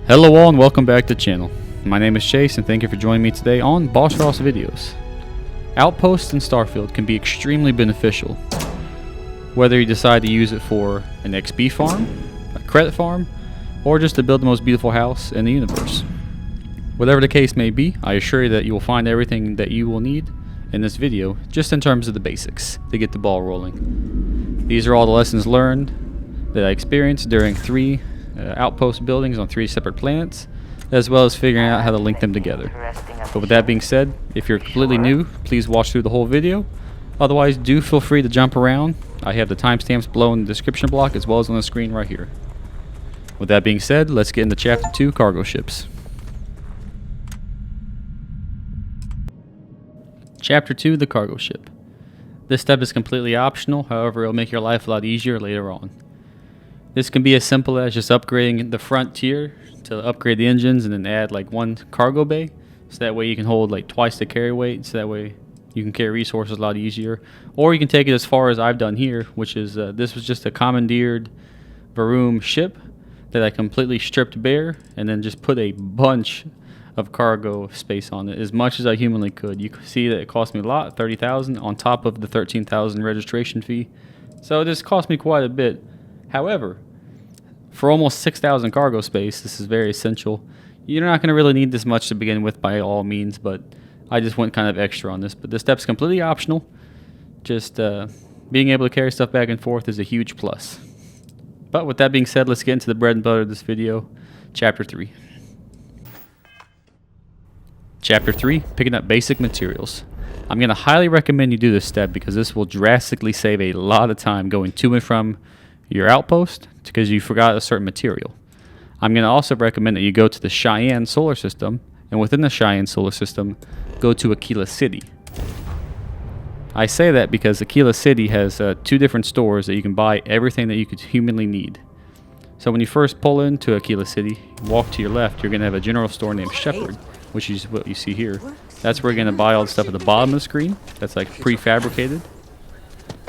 Hello all and welcome back to the channel. My name is Chase and thank you for joining me today on Boss Ross Videos. Outposts in Starfield can be extremely beneficial, whether you decide to use it for an XP farm, a credit farm, or just to build the most beautiful house in the universe. Whatever the case may be, I assure you that you will find everything that you will need in this video, just in terms of the basics, to get the ball rolling. These are all the lessons learned that I experienced during three outpost buildings on 3 separate planets, as well as figuring out how to link them together. But with that being said, if you're completely new, please watch through the whole video. Otherwise, do feel free to jump around. I have the timestamps below in the description block as well as on the screen right here. With that being said, let's get into Chapter 2, Cargo Ships. Chapter 2, the Cargo Ship. This step is completely optional, however it will make your life a lot easier later on. This can be as simple as just upgrading the front tier to upgrade the engines and then add like 1 cargo bay, so that way you can hold like twice the carry weight, so that way you can carry resources a lot easier. Or you can take it as far as I've done here, which is this was just a commandeered Varoom ship that I completely stripped bare and then just put a bunch of cargo space on it, as much as I humanly could. You can see that it cost me a lot, 30,000 on top of the 13,000 registration fee. So this cost me quite a bit. However, for almost 6,000 cargo space, this is very essential. You're not going to really need this much to begin with by all means, but I just went kind of extra on this. But this step's completely optional. Just being able to carry stuff back and forth is a huge plus. But with that being said, let's get into the bread and butter of this video, Chapter 3. Chapter 3, picking up basic materials. I'm going to highly recommend you do this step because this will drastically save a lot of time going to and from your outpost because you forgot a certain material. I'm going to also recommend that you go to the Cheyenne solar system, and within the Cheyenne solar system, go to Aquila City. I say that because Aquila City has 2 different stores that you can buy everything that you could humanly need. So when you first pull into Aquila City, walk to your left, you're going to have a general store named Shepherd, which is what you see here. That's where you're going to buy all the stuff at the bottom of the screen. That's like prefabricated.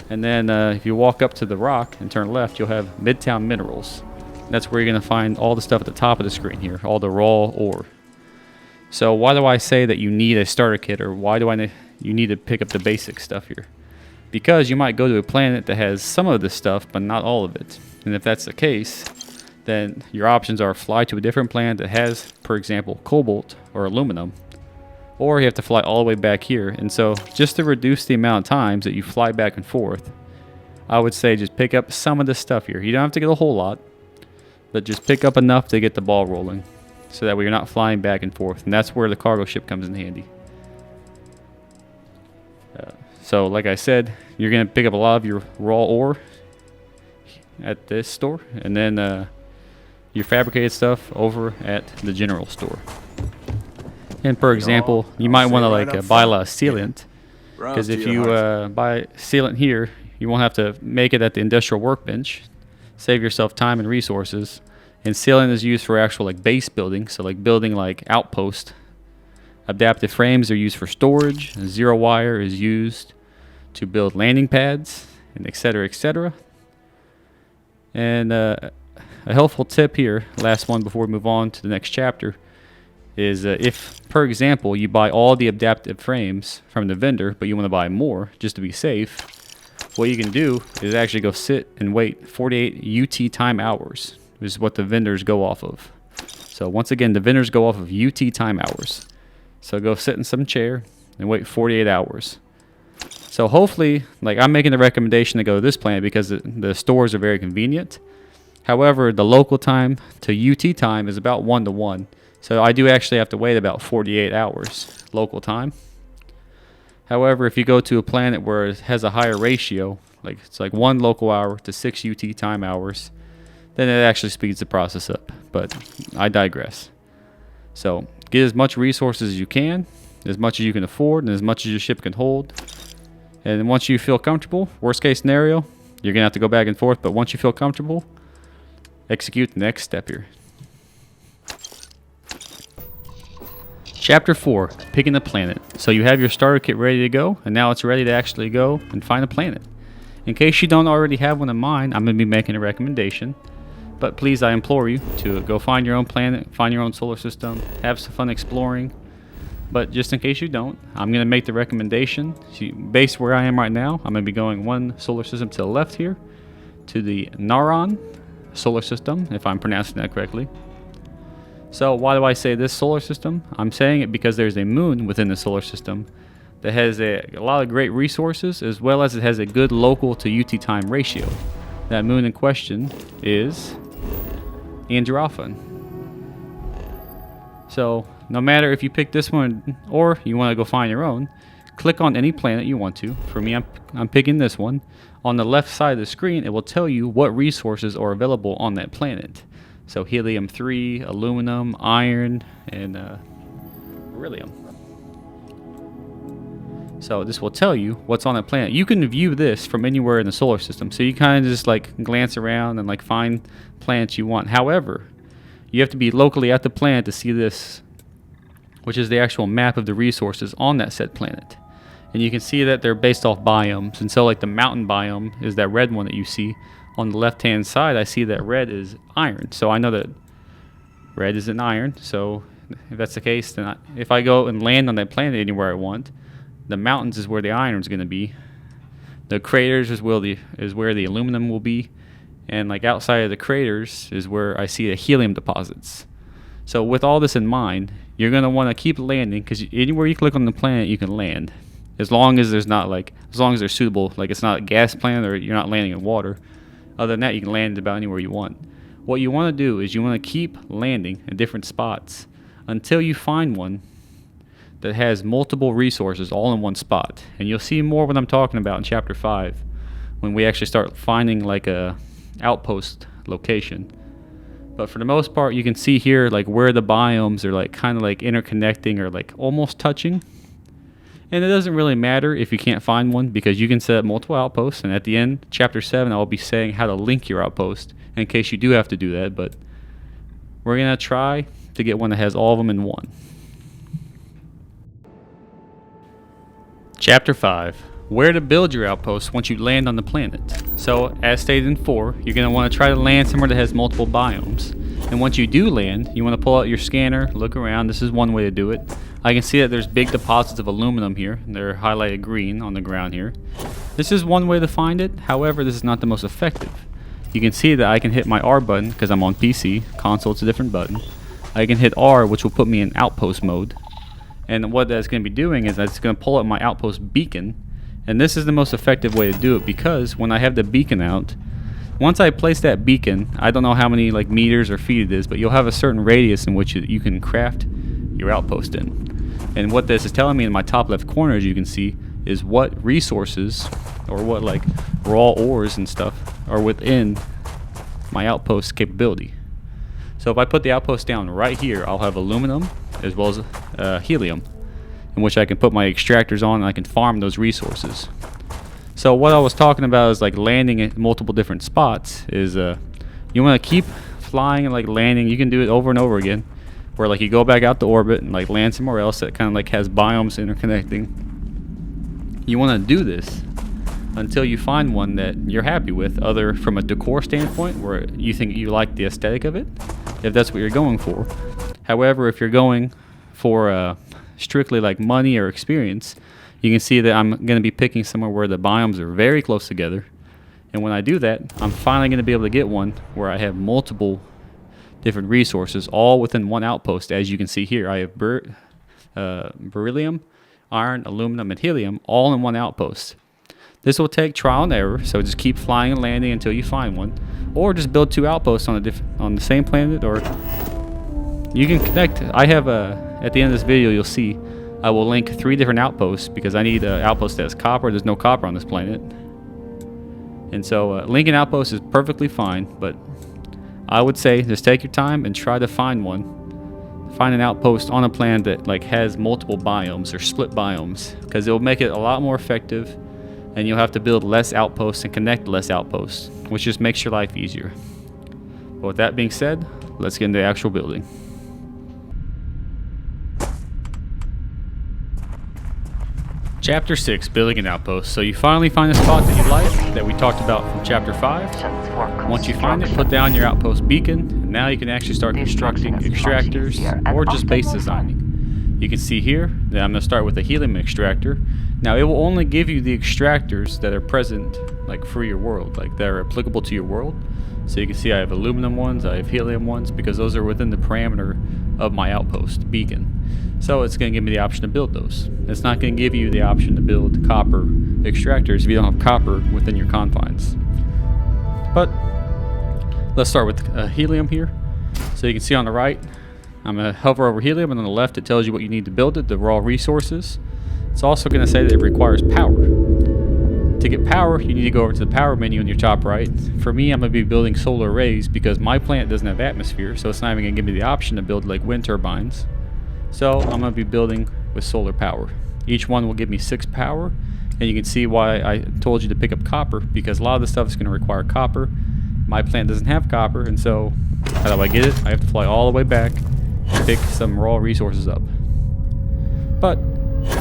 And then if you walk up to the rock and turn left, you'll have Midtown Minerals. That's where you're going to find all the stuff at the top of the screen here, all the raw ore. So why do I say that you need a starter kit, or why do you need to pick up the basic stuff here? Because you might go to a planet that has some of this stuff, but not all of it. And if that's the case, then your options are fly to a different planet that has, for example, cobalt or aluminum. Or you have to fly all the way back here. And so just to reduce the amount of times that you fly back and forth, I would say just pick up some of this stuff here. You don't have to get a whole lot, but just pick up enough to get the ball rolling, so that way you're not flying back and forth. And that's where the cargo ship comes in handy. So like I said, you're going to pick up a lot of your raw ore at this store, and then your fabricated stuff over at the general store. And for example, you might want to like buy a lot of sealant, because if you buy sealant here, you won't have to make it at the industrial workbench. Save yourself time and resources. And sealant is used for actual like base building, so like building like outpost. Adaptive frames are used for storage. And zero wire is used to build landing pads, and etc. etc. And a helpful tip here, last one before we move on to the next chapter, is if, for example, you buy all the adaptive frames from the vendor, but you want to buy more just to be safe, what you can do is actually go sit and wait 48 UT time hours, which is what the vendors go off of. So once again, the vendors go off of UT time hours. So go sit in some chair and wait 48 hours. So hopefully, like I'm making the recommendation to go to this planet because the stores are very convenient. However, the local time to UT time is about 1 to 1. So I do actually have to wait about 48 hours local time. However, if you go to a planet where it has a higher ratio, like it's like 1 local hour to 6 UT time hours, then it actually speeds the process up. But I digress. So get as much resources as you can, as much as you can afford, and as much as your ship can hold. And once you feel comfortable, worst case scenario, you're going to have to go back and forth, but once you feel comfortable, execute the next step here. Chapter 4, picking a planet. So you have your starter kit ready to go, and now it's ready to actually go and find a planet. In case you don't already have one in mind, I'm going to be making a recommendation But please, I implore you to go find your own planet, find your own solar system, have some fun exploring. But just in case you don't, I'm going to make the recommendation. Based where I am right now, I'm going to be going one solar system to the left here, to the Naran solar system, if I'm pronouncing that correctly. So why do I say this solar system? I'm saying it because there's a moon within the solar system that has a lot of great resources, as well as it has a good local to UT time ratio. That moon in question is Androphan. So no matter if you pick this one or you want to go find your own, click on any planet you want to. For me, I'm picking this one. On the left side of the screen, it will tell you what resources are available on that planet. So helium-3, aluminum, iron, and beryllium. So this will tell you what's on that planet. You can view this from anywhere in the solar system. So you kind of just like glance around and like find planets you want. However, you have to be locally at the planet to see this, which is the actual map of the resources on that said planet. And you can see that they're based off biomes. And so like the mountain biome is that red one that you see. On the left hand side, I see that red is iron. So I know that red is an iron. So if that's the case, then if I go and land on that planet anywhere I want, the mountains is where the iron is going to be. The craters is where the aluminum will be. And like outside of the craters is where I see the helium deposits. So with all this in mind, you're going to want to keep landing, because anywhere you click on the planet, you can land. As long as there's not like, as long as they're suitable, like it's not a gas planet or you're not landing in water. Other than that, you can land about anywhere you want. What you want to do is you want to keep landing in different spots until you find one that has multiple resources all in one spot. And you'll see more what I'm talking about in Chapter 5 when we actually start finding like a outpost location. But for the most part, you can see here like where the biomes are like kind of like interconnecting or like almost touching. And it doesn't really matter if you can't find one, because you can set up multiple outposts. And at the end, Chapter 7, I'll be saying how to link your outpost in case you do have to do that. But we're going to try to get one that has all of them in one. Chapter 5. Where to build your outpost once you land on the planet. So, as stated in 4, you're going to want to try to land somewhere that has multiple biomes. And once you do land, you want to pull out your scanner, look around. This is one way to do it. I can see that there's big deposits of aluminum here. They're highlighted green on the ground here. This is one way to find it. However, this is not the most effective. You can see that I can hit my R button because I'm on PC. Console, it's a different button. I can hit R, which will put me in outpost mode. And what that's going to be doing is that's going to pull up my outpost beacon. And this is the most effective way to do it, because when I have the beacon out, once I place that beacon, I don't know how many like meters or feet it is, but you'll have a certain radius in which you can craft your outpost in. And what this is telling me in my top left corner, as you can see, is what resources or what like raw ores and stuff are within my outpost capability. So if I put the outpost down right here, I'll have aluminum as well as helium, in which I can put my extractors on and I can farm those resources. So what I was talking about is like landing at multiple different spots is you want to keep flying and like landing. You can do it over and over again, where like you go back out to orbit and like land somewhere else that kind of like has biomes interconnecting. You want to do this until you find one that you're happy with, other from a decor standpoint, where you think you like the aesthetic of it, if that's what you're going for. However, if you're going for strictly like money or experience, you can see that I'm going to be picking somewhere where the biomes are very close together. And when I do that, I'm finally going to be able to get one where I have multiple different resources all within one outpost. As you can see here, I have beryllium, iron, aluminum, and helium all in one outpost. This will take trial and error, so just keep flying and landing until you find one, or just build 2 outposts on the same planet, or you can connect. I have at the end of this video, you'll see I will link 3 different outposts, because I need an outpost that has copper. There's no copper on this planet. And so linking outposts is perfectly fine, but I would say just take your time and try to find one. Find an outpost on a planet that like has multiple biomes or split biomes, because it will make it a lot more effective, and you'll have to build less outposts and connect less outposts, which just makes your life easier. But with that being said, let's get into the actual building. Chapter 6, Building an Outpost. So you finally find a spot that you like, that we talked about from Chapter 5. Once you find it, put down your outpost beacon, and now you can actually start constructing extractors or just base designing. You can see here that I'm going to start with a helium extractor. Now it will only give you the extractors that are present like for your world, like that are applicable to your world. So you can see I have aluminum ones, I have helium ones, because those are within the parameter of my outpost beacon. So it's going to give me the option to build those. It's not going to give you the option to build copper extractors if you don't have copper within your confines. But let's start with helium here. So you can see on the right, I'm going to hover over helium, and on the left it tells you what you need to build it, the raw resources. It's also going to say that it requires power. To get power, you need to go over to the power menu on your top right. For me, I'm going to be building solar arrays because my plant doesn't have atmosphere, so it's not even going to give me the option to build like wind turbines. So I'm going to be building with solar power. Each one will give me 6 power, and you can see why I told you to pick up copper, because a lot of this stuff is going to require copper. My plant doesn't have copper, and so how do I get it? I have to fly all the way back and pick some raw resources up. But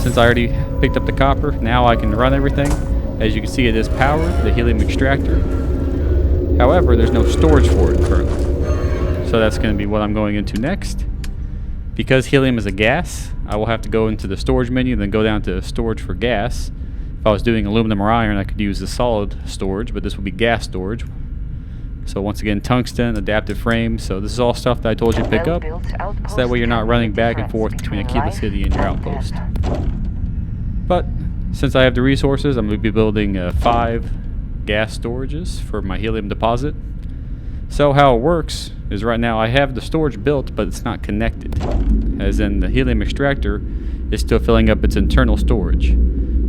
since I already picked up the copper, now I can run everything. As you can see, it is powered, the helium extractor. However, there's no storage for it currently. So that's going to be what I'm going into next. Because helium is a gas, I will have to go into the storage menu, then go down to storage for gas. If I was doing aluminum or iron, I could use the solid storage, but this will be gas storage. So once again, tungsten, adaptive frames. So this is all stuff that I told you to pick up, so that way you're not running back and forth between Aquila City and your outpost. But since I have the resources, I'm going to be building 5 gas storages for my helium deposit. So how it works is right now I have the storage built, but it's not connected. As in, the helium extractor is still filling up its internal storage.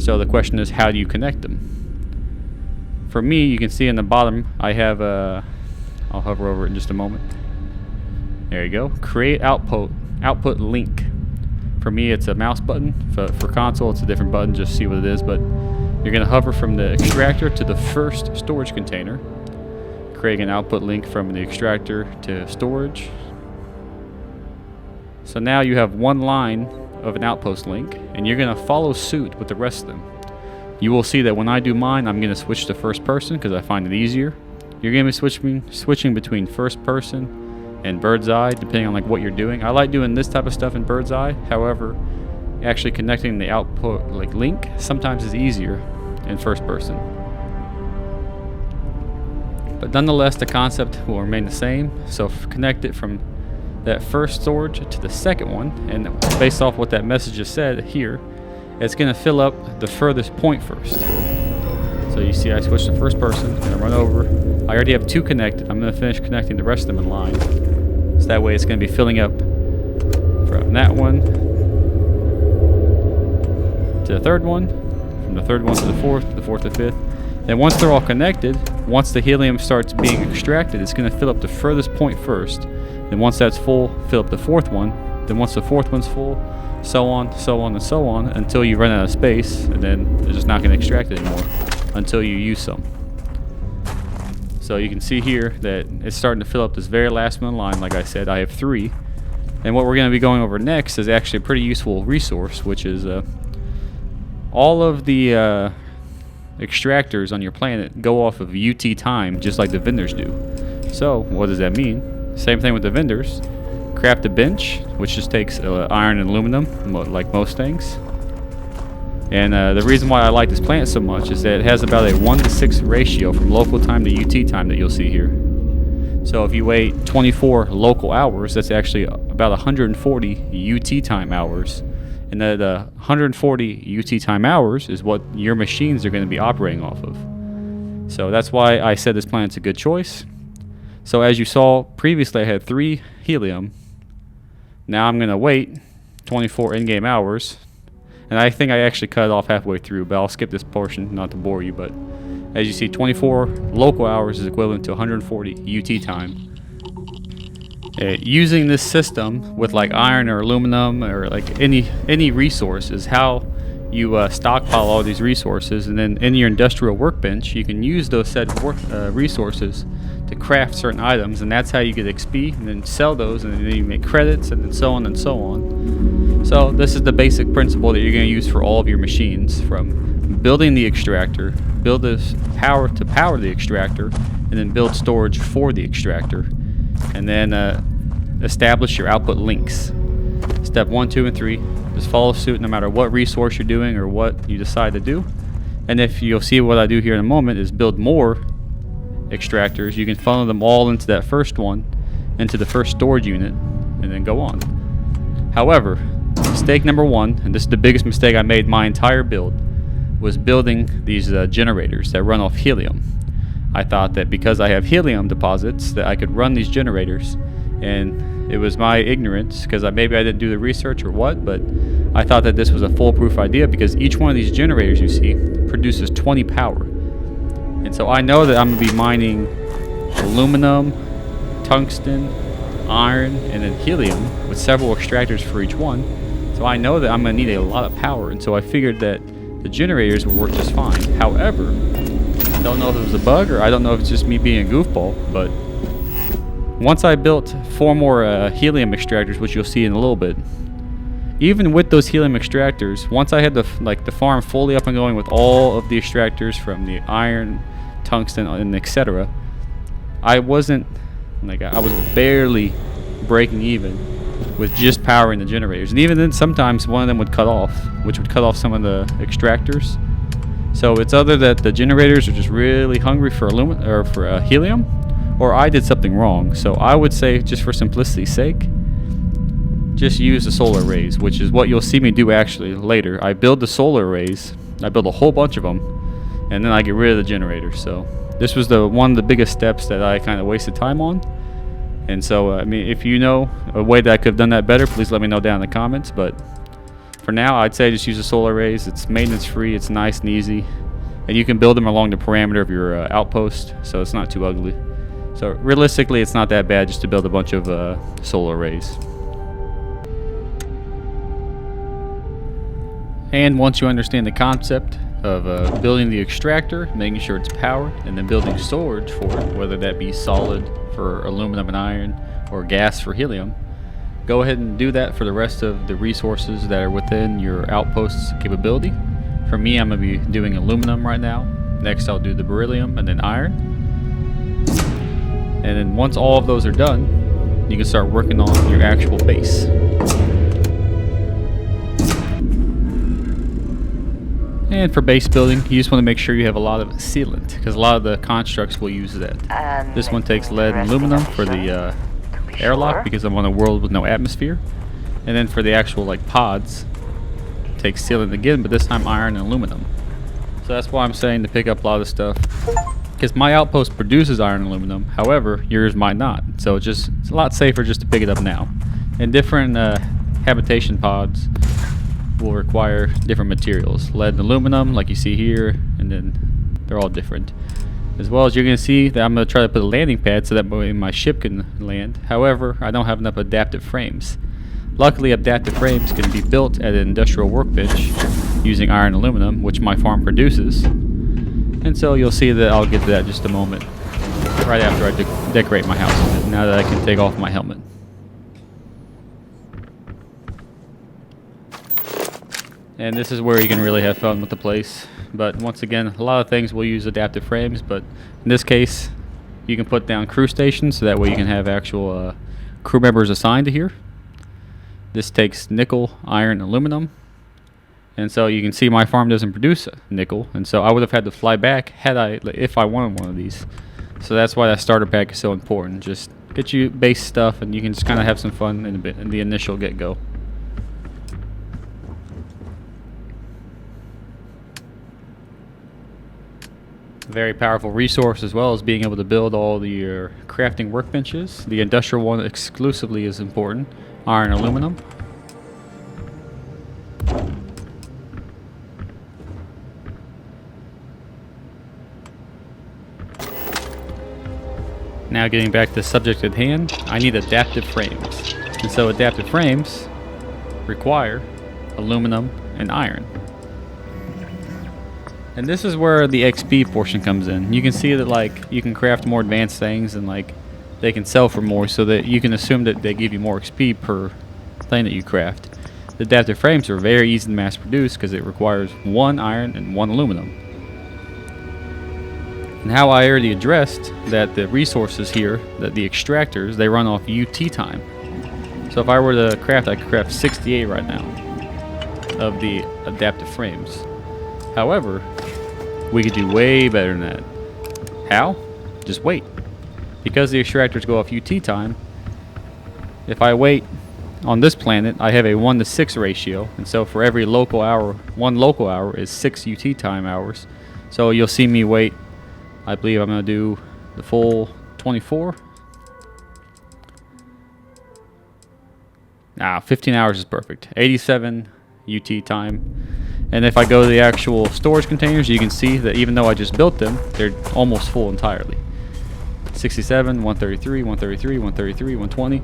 So the question is, how do you connect them? For me, you can see in the bottom, I have I'll hover over it in just a moment. There you go. Create output link. For me, it's a mouse button. For console, it's a different button. Just see what it is. But you're going to hover from the extractor to the first storage container, creating an output link from the extractor to storage. So now you have one line of an outpost link, and you're going to follow suit with the rest of them. You will see that when I do mine, I'm going to switch to first person because I find it easier. You're going to be switching between first person and bird's eye, depending on like what you're doing. I like doing this type of stuff in bird's eye. However, actually connecting the output like link sometimes is easier in first person. But nonetheless, the concept will remain the same. So connect it from that first storage to the second one, and based off what that message just said here, it's going to fill up the furthest point first. So you see I switched to first person, I'm going to run over. I already have 2 connected. I'm going to finish connecting the rest of them in line. So that way it's going to be filling up from that one to the third one, from the third one to the fourth to fifth. Then once they're all connected, once the helium starts being extracted, it's going to fill up the furthest point first. Then once that's full, fill up the fourth one. Then once the fourth one's full, so on, so on, and so on, until you run out of space, and then they're just not going to extract it anymore until you use some. So you can see here that it's starting to fill up this very last one in line. Like I said, I have 3. And what we're going to be going over next is actually a pretty useful resource, which is all of the extractors on your planet go off of UT time, just like the vendors do. So what does that mean? Same thing with the vendors. Craft a bench, which just takes iron and aluminum, like most things. And the reason why I like this plant so much is that it has about a 1:6 ratio from local time to UT time that you'll see here. So if you wait 24 local hours, that's actually about 140 UT time hours. And that 140 UT time hours is what your machines are going to be operating off of. So that's why I said this planet's a good choice. So as you saw previously, I had 3 helium. Now I'm going to wait 24 in-game hours. And I think I actually cut it off halfway through, but I'll skip this portion not to bore you. But as you see, 24 local hours is equivalent to 140 UT time. Using this system with like iron or aluminum or like any resource is how you stockpile all these resources, and then in your industrial workbench you can use those said resources to craft certain items, and that's how you get XP, and then sell those, and then you make credits, and then so on and so on. So this is the basic principle that you're going to use for all of your machines, from building the extractor, build this power to power the extractor, and then build storage for the extractor, and then establish your output links. Step 1, 2, and 3. Just follow suit no matter what resource you're doing or what you decide to do. And if you'll see what I do here in a moment is build more extractors, you can funnel them all into that first one, into the first storage unit, and then go on. However, mistake number 1, and this is the biggest mistake I made my entire build, was building these generators that run off helium. I thought that because I have helium deposits that I could run these generators, and it was my ignorance because maybe I didn't do the research or what, but I thought that this was a foolproof idea because each one of these generators you see produces 20 power. And so I know that I'm going to be mining aluminum, tungsten, iron, and then helium with several extractors for each one. So I know that I'm going to need a lot of power, and so I figured that the generators would work just fine. However, I don't know if it was a bug or I don't know if it's just me being a goofball, but once I built 4 more helium extractors, which you'll see in a little bit, even with those helium extractors, once I had the farm fully up and going with all of the extractors from the iron, tungsten, and etc., I was barely breaking even with just powering the generators. And even then, sometimes one of them would cut off, which would cut off some of the extractors. So it's either that the generators are just really hungry for helium, or I did something wrong. So I would say, just for simplicity's sake, just use the solar arrays, which is what you'll see me do actually later. I build the solar arrays, I build a whole bunch of them, and then I get rid of the generators. So this was one of the biggest steps that I kind of wasted time on. And so, I mean, if you know a way that I could have done that better, please let me know down in the comments. But for now, I'd say just use the solar arrays. It's maintenance free, it's nice and easy, and you can build them along the parameter of your outpost, so it's not too ugly. So realistically, it's not that bad just to build a bunch of solar arrays. And once you understand the concept of building the extractor, making sure it's powered, and then building storage for it, whether that be solid for aluminum and iron or gas for helium, go ahead and do that for the rest of the resources that are within your outpost's capability. For me, I'm going to be doing aluminum right now. Next, I'll do the beryllium and then iron. And then once all of those are done, you can start working on your actual base. And for base building, you just want to make sure you have a lot of sealant, because a lot of the constructs will use that. This one takes lead and aluminum for the airlock, because I'm on a world with no atmosphere. And then for the actual pods, it takes sealant again, but this time iron and aluminum. So that's why I'm saying to pick up a lot of stuff, because my outpost produces iron and aluminum. However, yours might not. So it's a lot safer just to pick it up now. And different habitation pods will require different materials. Lead and aluminum, like you see here, and then they're all different. As well as you're going to see that I'm going to try to put a landing pad so that way my ship can land. However, I don't have enough adaptive frames. Luckily, adaptive frames can be built at an industrial workbench using iron and aluminum, which my farm produces. And so you'll see that I'll get to that in just a moment, right after I decorate my house, now that I can take off my helmet. And this is where you can really have fun with the place. But once again, a lot of things will use adaptive frames, but in this case, you can put down crew stations, so that way you can have actual crew members assigned to here. This takes nickel, iron, and aluminum. And so you can see my farm doesn't produce nickel, and so I would have had to fly back if I wanted one of these. So that's why that starter pack is so important. Just get you base stuff, and you can just kind of have some fun in the initial get-go. Very powerful resource, as well as being able to build all your crafting workbenches. The industrial one exclusively is important. Iron and aluminum. Now getting back to the subject at hand, I need adaptive frames. And so adaptive frames require aluminum and iron. And this is where the XP portion comes in. You can see that you can craft more advanced things, and they can sell for more, so that you can assume that they give you more XP per thing that you craft. The adaptive frames are very easy to mass produce because it requires 1 iron and 1 aluminum. And how I already addressed that the resources here, that the extractors, they run off UT time. So if I were to craft, I could craft 68 right now of the adaptive frames. However, we could do way better than that. How? Just wait. Because the extractors go off UT time, if I wait on this planet, I have a 1:6 ratio, and so for every local hour, 1 local hour is 6 UT time hours. So you'll see me wait. I believe I'm going to do the full 24. 15 hours is perfect. 87 UT time. And if I go to the actual storage containers, you can see that even though I just built them, they're almost full entirely. 67, 133, 133, 133, 120.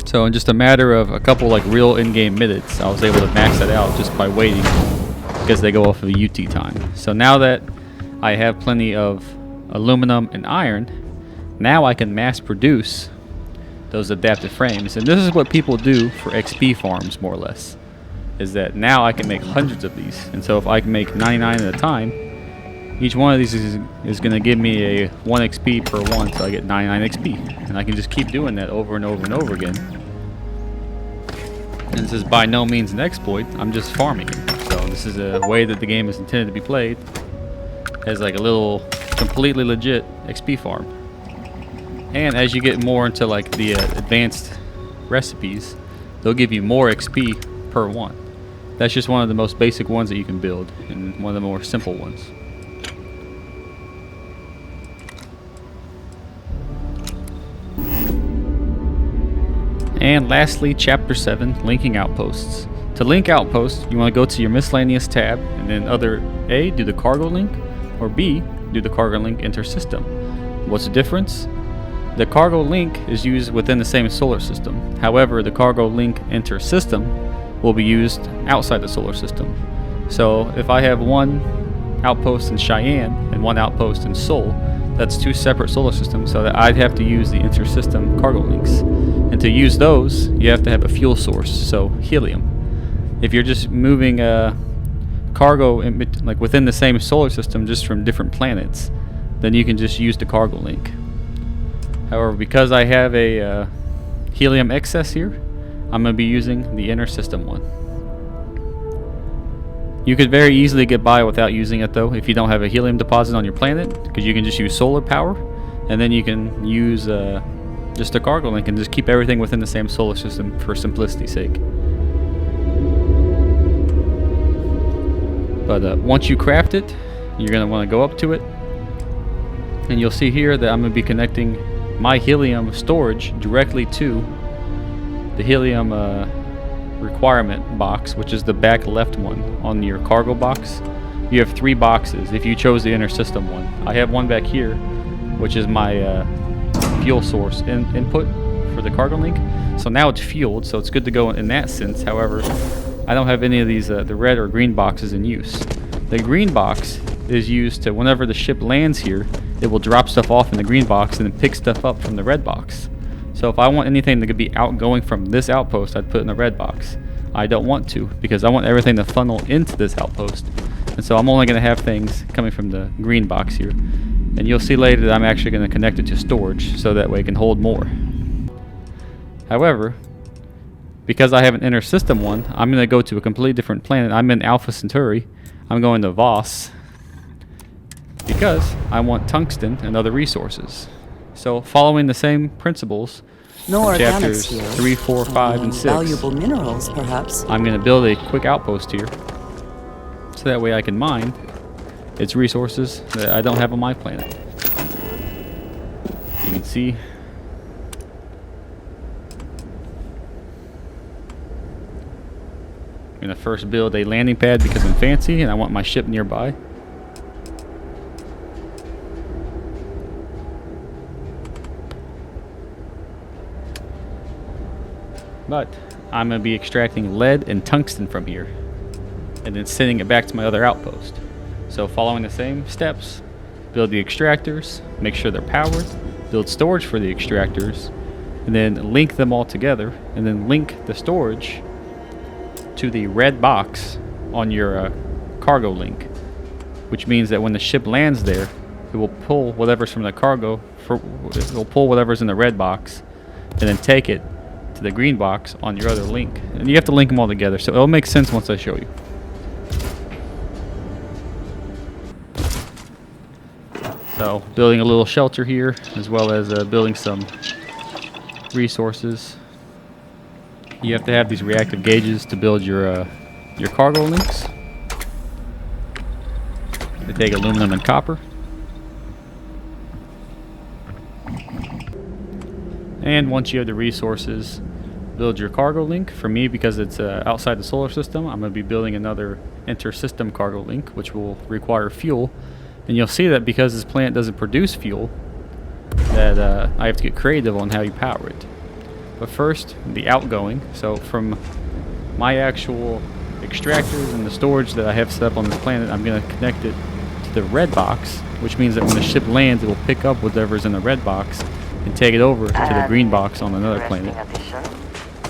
So in just a matter of a couple like real in-game minutes, I was able to max that out just by waiting because they go off of the UT time. So now that I have plenty of aluminum and iron, now I can mass produce those adaptive frames. And this is what people do for XP farms, more or less, is that now I can make hundreds of these. And so if I can make 99 at a time, each one of these is going to give me a 1 XP per one, so I get 99 XP. And I can just keep doing that over and over and over again. And this is by no means an exploit, I'm just farming it. So this is a way that the game is intended to be played, as like a little completely legit XP farm. And as you get more into like the advanced recipes, they'll give you more XP per one. That's just one of the most basic ones that you can build, and one of the more simple ones. And lastly, Chapter 7, Linking Outposts. To link outposts, you want to go to your Miscellaneous tab, and then either A, do the cargo link, or B, do the cargo link inter-system. What's the difference? The cargo link is used within the same solar system. However, the cargo link inter-system will be used outside the solar system. So if I have 1 outpost in Cheyenne and 1 outpost in Sol, that's 2 separate solar systems, so that I'd have to use the inter-system cargo links. And to use those, you have to have a fuel source, so helium. If you're just moving cargo like within the same solar system, just from different planets, then you can just use the cargo link. However, because I have a helium excess here, I'm going to be using the inter-system one. You could very easily get by without using it though if you don't have a helium deposit on your planet, because you can just use solar power, and then you can use just a cargo link and just keep everything within the same solar system for simplicity's sake. But once you craft it, you're going to want to go up to it, and you'll see here that I'm going to be connecting my helium storage directly to the helium requirement box, which is the back left one on your cargo box. You have 3 boxes if you chose the inter-system one. I have one back here, which is my fuel source input for the cargo link. So now it's fueled, so it's good to go in that sense. However, I don't have any of these the red or green boxes in use. The green box is used to, whenever the ship lands here, it will drop stuff off in the green box and then pick stuff up from the red box. So if I want anything that could be outgoing from this outpost, I'd put it in the red box. I don't want to, because I want everything to funnel into this outpost. And so I'm only going to have things coming from the green box here. And you'll see later that I'm actually going to connect it to storage, so that way it can hold more. However, because I have an inter-system one, I'm going to go to a completely different planet. I'm in Alpha Centauri. I'm going to Voss, because I want tungsten and other resources. So following the same principles, No chapters organics here. 3, 4, 5, and 6, Valuable minerals, perhaps. I'm going to build a quick outpost here, so that way I can mine its resources that I don't have on my planet. You can see I'm going to first build a landing pad because I'm fancy and I want my ship nearby. But I'm going to be extracting lead and tungsten from here, and then sending it back to my other outpost. So following the same steps, build the extractors, make sure they're powered, build storage for the extractors, and then link them all together, and then link the storage to the red box on your cargo link, which means that when the ship lands there, it will pull whatever's from the cargo, it will pull whatever's in the red box, and then take it to the green box on your other link. And you have to link them all together, so it'll make sense once I show you. So building a little shelter here, as well as building some resources. You have to have these reactive gauges to build your cargo links. They take aluminum and copper. And once you have the resources, build your cargo link. For me, because it's outside the solar system, I'm going to be building another inter-system cargo link, which will require fuel. And you'll see that because this planet doesn't produce fuel, that I have to get creative on how you power it. But first, the outgoing. So from my actual extractors and the storage that I have set up on this planet, I'm going to connect it to the red box, which means that when the ship lands, it will pick up whatever's in the red box and take it over to the green box on another planet.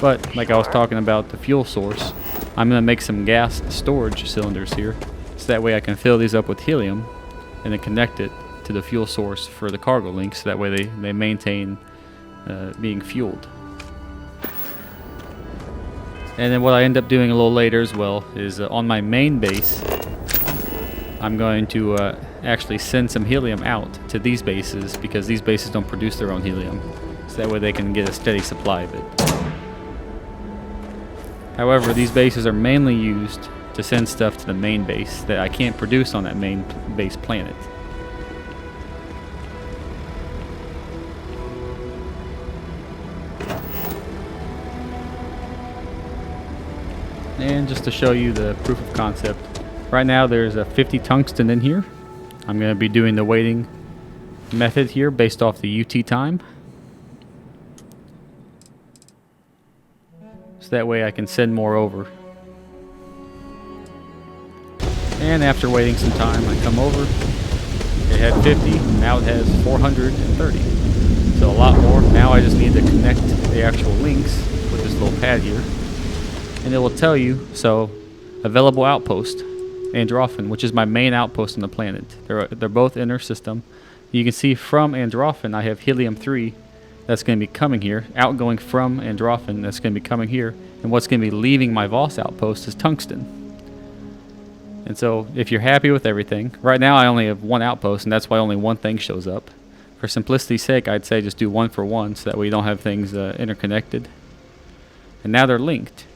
But like I was talking about the fuel source, I'm going to make some gas storage cylinders here, so that way I can fill these up with helium and then connect it to the fuel source for the cargo link, so that way they maintain being fueled. And then what I end up doing a little later as well is on my main base, I'm going to actually send some helium out to these bases, because these bases don't produce their own helium, so that way they can get a steady supply of it. However, these bases are mainly used to send stuff to the main base that I can't produce on that main base planet. And just to show you the proof of concept, right now there's a 50 tungsten in here. I'm going to be doing the weighting method here based off the UT time, so that way I can send more over. And after waiting some time, I come over. It had 50, now it has 430. So a lot more. Now I just need to connect the actual links with this little pad here. And it will tell you, so, available outpost, Androffen, which is my main outpost on the planet. They're both inner system. You can see from Androffen, I have helium-3 that's going to be coming here. Outgoing from Androffen, that's going to be coming here. And what's going to be leaving my Voss outpost is tungsten. And so, if you're happy with everything, right now I only have one outpost, and that's why only one thing shows up. For simplicity's sake, I'd say just do one for one, so that way you don't have things interconnected. And now they're linked.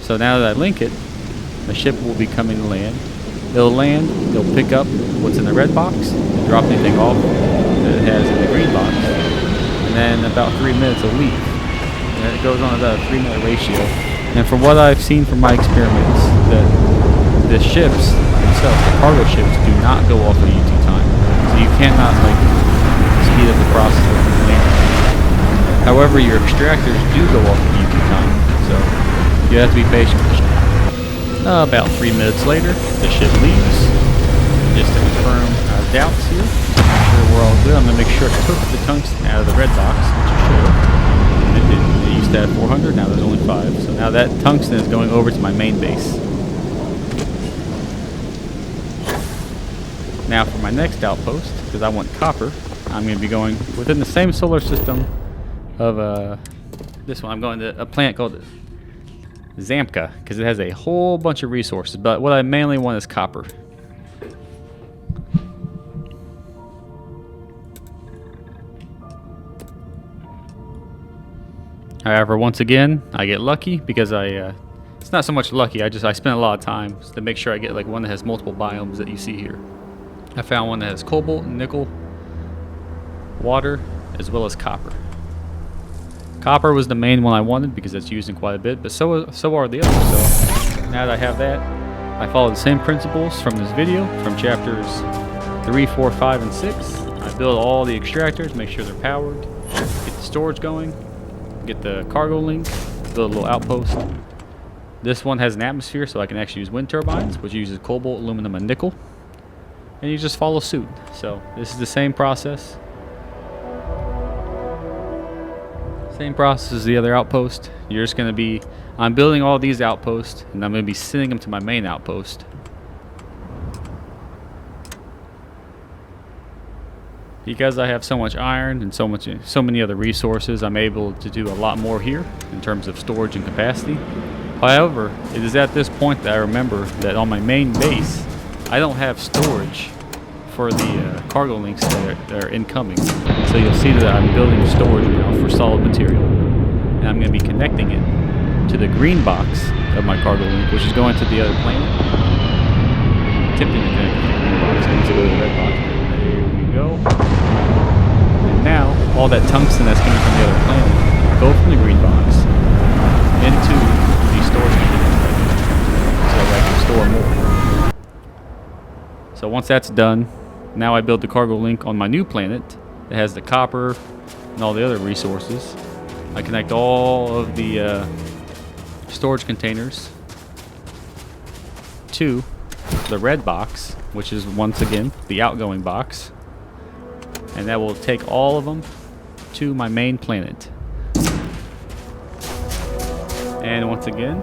So now that I link it, the ship will be coming to land. It'll land, it'll pick up what's in the red box, and drop anything off that it has in the green box. And then about 3 minutes it'll leave. And it goes on about a 3-minute ratio. And from what I've seen from my experiments, the ships themselves, the cargo ships, do not go off of UT time. So you cannot speed up the process of landing. However, your extractors do go off of UT time, so you have to be patient with the ship. About 3 minutes later, the ship leaves. Just to confirm our doubts here, make sure we're all good. I'm going to make sure it took the tungsten out of the red box, which it should have. It used to have 400, now there's only 5. So now that tungsten is going over to my main base. Now for my next outpost, because I want copper, I'm going to be going within the same solar system of this one. I'm going to a planet called Zamka, because it has a whole bunch of resources, but what I mainly want is copper. However, once again, I get lucky because it's not so much lucky, I spent a lot of time to make sure I get one that has multiple biomes that you see here. I found one that has cobalt, nickel, water, as well as copper. Copper was the main one I wanted because it's used in quite a bit, but so are the others. So now that I have that, I follow the same principles from this video, from chapters 3, 4, 5, and 6. I build all the extractors, make sure they're powered, get the storage going, get the cargo link, build a little outpost. This one has an atmosphere, so I can actually use wind turbines, which uses cobalt, aluminum, and nickel. And you just follow suit. So this is the same process. Same process as the other outpost. You're just going to be, I'm building all these outposts, and I'm going to be sending them to my main outpost. Because I have so much iron and so many other resources, I'm able to do a lot more here in terms of storage and capacity. However, it is at this point that I remember that on my main base, I don't have storage for the cargo links that are incoming. So you'll see that I'm building storage now for solid material. And I'm going to be connecting it to the green box of my cargo link, which is going to the other planet. Attempting to connect to the green box. I need to go to the red box. There we go. And now, all that tungsten that's coming from the other planet go from the green box into the storage container so that I can store more. So once that's done, now I build the cargo link on my new planet that has the copper and all the other resources. I connect all of the storage containers to the red box, which is once again the outgoing box, and that will take all of them to my main planet. And once again,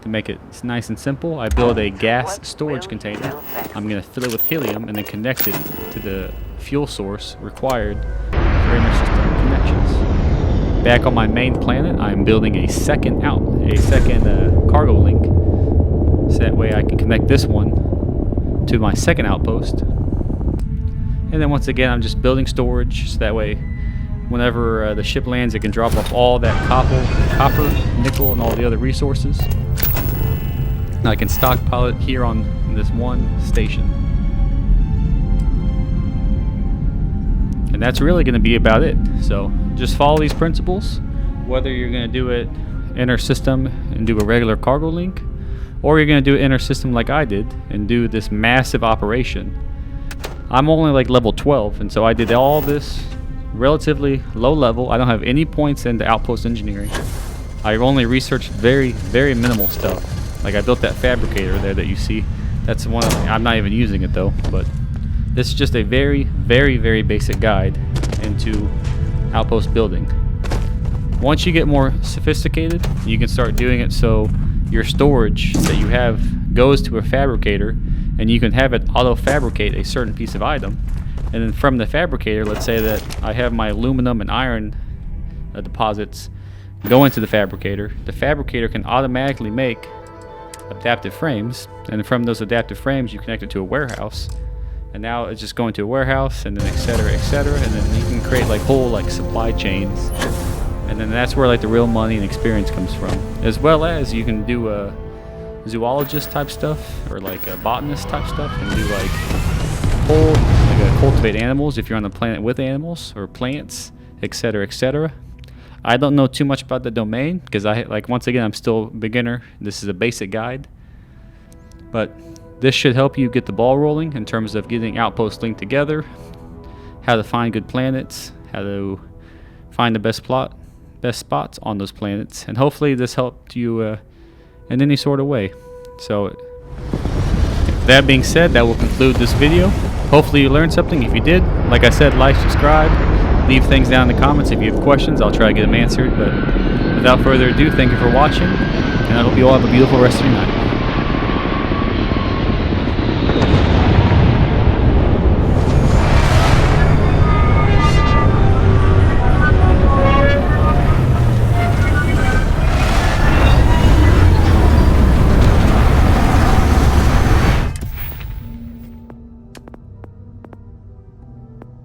to make it nice and simple, I build a gas storage container. I'm going to fill it with helium and then connect it to the fuel source required for intersystem connections. Back on my main planet, I'm building a second cargo link, so that way I can connect this one to my second outpost. And then once again, I'm just building storage, so that way whenever the ship lands, it can drop off all that copper, nickel, and all the other resources. And I can stockpile it here on this one station. And that's really going to be about it. So just follow these principles, whether you're going to do it inter-system and do a regular cargo link, or you're going to do it inter-system like I did and do this massive operation. I'm only like level 12, and so I did all this relatively low level. I don't have any points into outpost engineering. I only researched very, very minimal stuff. Like I built that fabricator there that you see. That's one of the, I'm not even using it though, but this is just a very, very, very basic guide into outpost building. Once you get more sophisticated, you can start doing it so your storage that you have goes to a fabricator, and you can have it auto-fabricate a certain piece of item. And then from the fabricator, let's say that I have my aluminum and iron deposits go into the fabricator. The fabricator can automatically make adaptive frames, and from those adaptive frames you connect it to a warehouse, and now it's just going to a warehouse, and then etc, and then you can create like whole like supply chains, and then that's where like the real money and experience comes from. As well as you can do a zoologist type stuff, or like a botanist type stuff, and do like cultivate animals if you're on a planet with animals or plants, etc. I don't know too much about the domain because once again, I'm still a beginner. This is a basic guide, but this should help you get the ball rolling in terms of getting outposts linked together, how to find good planets, how to find the best spots on those planets, and hopefully this helped you in any sort of way. So that being said, that will conclude this video. Hopefully you learned something. If you did, like I said, like, subscribe, leave things down in the comments. If you have questions, I'll try to get them answered. But without further ado, thank you for watching, and I hope you all have a beautiful rest of your night.